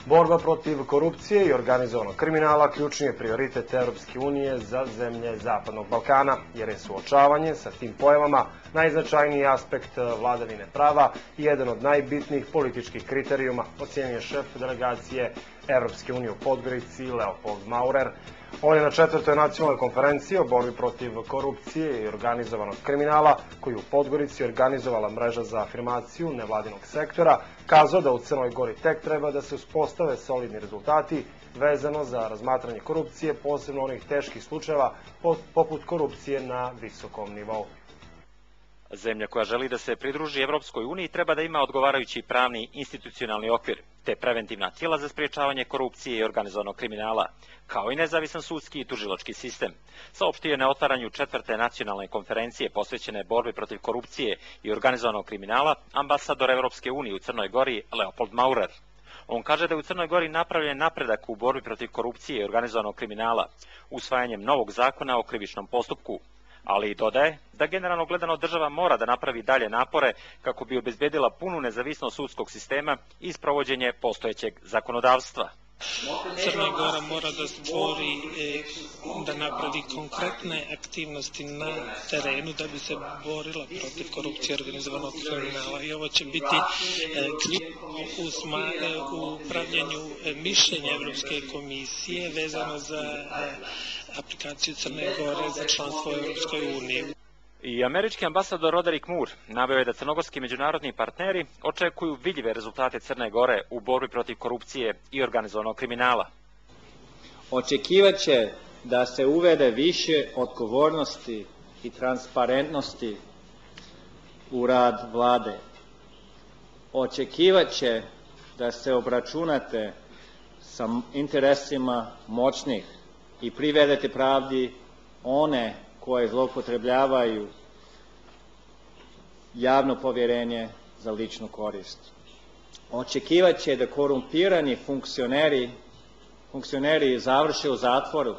Borba protiv korupcije i organizovanog kriminala ključni je prioritet Europske unije za zemlje Zapadnog Balkana, jer je suočavanje sa tim pojavama najznačajniji aspekt vladavine prava i jedan od najbitnijih političkih kriterijuma, ocjenjuje šef delegacije Europske unije u Podgorici Leopold Maurer. On je na 4. nacionalnoj konferenciji o borbi protiv korupcije i organizovanog kriminala, koju u Podgorici organizovala mreža za afirmaciju nevladinog sektora, kazao da u Crnoj Gori tek treba da se uspostave solidni rezultati vezano za razmatranje korupcije, posebno onih teških slučajeva poput korupcije na visokom nivou. Zemlja koja želi da se pridruži Evropskoj uniji treba da ima odgovarajući pravni institucionalni okvir, te preventivna tijela za spriječavanje korupcije i organizovanog kriminala, kao i nezavisan sudski i tužilački sistem. Saopštio je na otvaranju 4. nacionalne konferencije posvećene borbi protiv korupcije i organizovanog kriminala ambasador Evropske unije u Crnoj Gori Leopold Maurer. On kaže da je u Crnoj Gori napravljen napredak u borbi protiv korupcije i organizovanog kriminala, usvajanjem novog zakona o krivičnom postupku, ali i dodaje da generalno gledano država mora da napravi dalje napore kako bi obezbedila punu nezavisnost sudskog sistema i sprovođenje postojećeg zakonodavstva. Crna Gora mora da stvori, da napravi konkretne aktivnosti na terenu da bi se borila protiv korupcije i organizovanog kriminala. I ovo će biti u pravljenju mišljenja Evropske komisije vezano za aplikaciju Crne Gore za članstvo u Evropskoj uniji. I američki ambasador Roderick Moore naveo je da crnogorski međunarodni partneri očekuju vidljive rezultate Crne Gore u borbi protiv korupcije i organizovanog kriminala. Očekivaće da se uvede više odgovornosti i transparentnosti u rad vlade. Očekivaće da se obračunate sa interesima moćnih i privedete pravdi one koje zloupotrebljavaju javno povjerenje za ličnu korist. Očekivaće da korumpirani funkcioneri završe u zatvoru.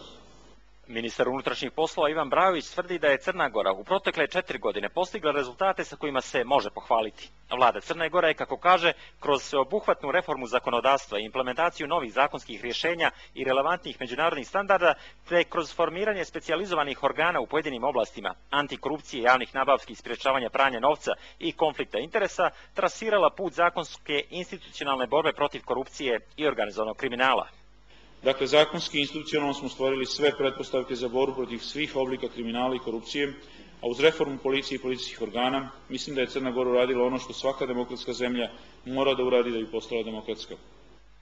Ministar unutrašnjih poslova Ivan Brajović tvrdi da je Crna Gora u protekle 4 godine postigla rezultate sa kojima se može pohvaliti. Vlada Crne Gore je, kako kaže, kroz sveobuhvatnu reformu zakonodavstva i implementaciju novih zakonskih rješenja i relevantnih međunarodnih standarda, te kroz formiranje specijalizovanih organa u pojedinim oblastima, antikorupcije, javnih nabavki, sprječavanja pranja novca i konflikta interesa, trasirala put zakonske institucionalne borbe protiv korupcije i organizovanog kriminala. Dakle, zakonski i institucionalno smo stvorili sve pretpostavke za borbu protiv svih oblika kriminala i korupcije, a uz reformu policije i policijskih organa, mislim da je Crna Gora uradila ono što svaka demokratska zemlja mora da uradi da bi postala demokratska.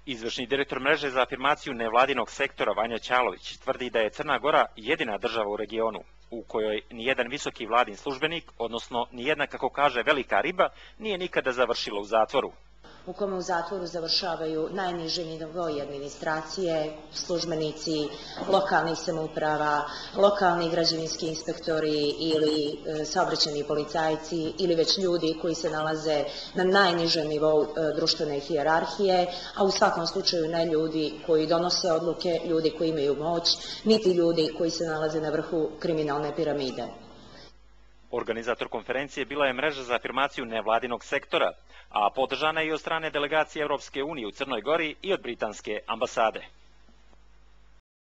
Izvršni direktor mreže za afirmaciju nevladinog sektora Vanja Ćalović tvrdi da je Crna Gora jedina država u regionu u kojoj nijedan visoki vladin službenik, odnosno nijedna, kako kaže, velika riba, nije nikada završila u zatvoru. U kome u zatvoru završavaju najniži nivoi administracije, službenici lokalnih samouprava, lokalni građevinski inspektori ili saobraćajni policajci ili već ljudi koji se nalaze na najnižem nivou društvene hijerarhije, a u svakom slučaju ne ljudi koji donose odluke, ljudi koji imaju moć, niti ljudi koji se nalaze na vrhu kriminalne piramide. Organizator konferencije bila je mreža za afirmaciju nevladinog sektora, a podržana je i od strane delegacije Evropske unije u Crnoj Gori i od britanske ambasade.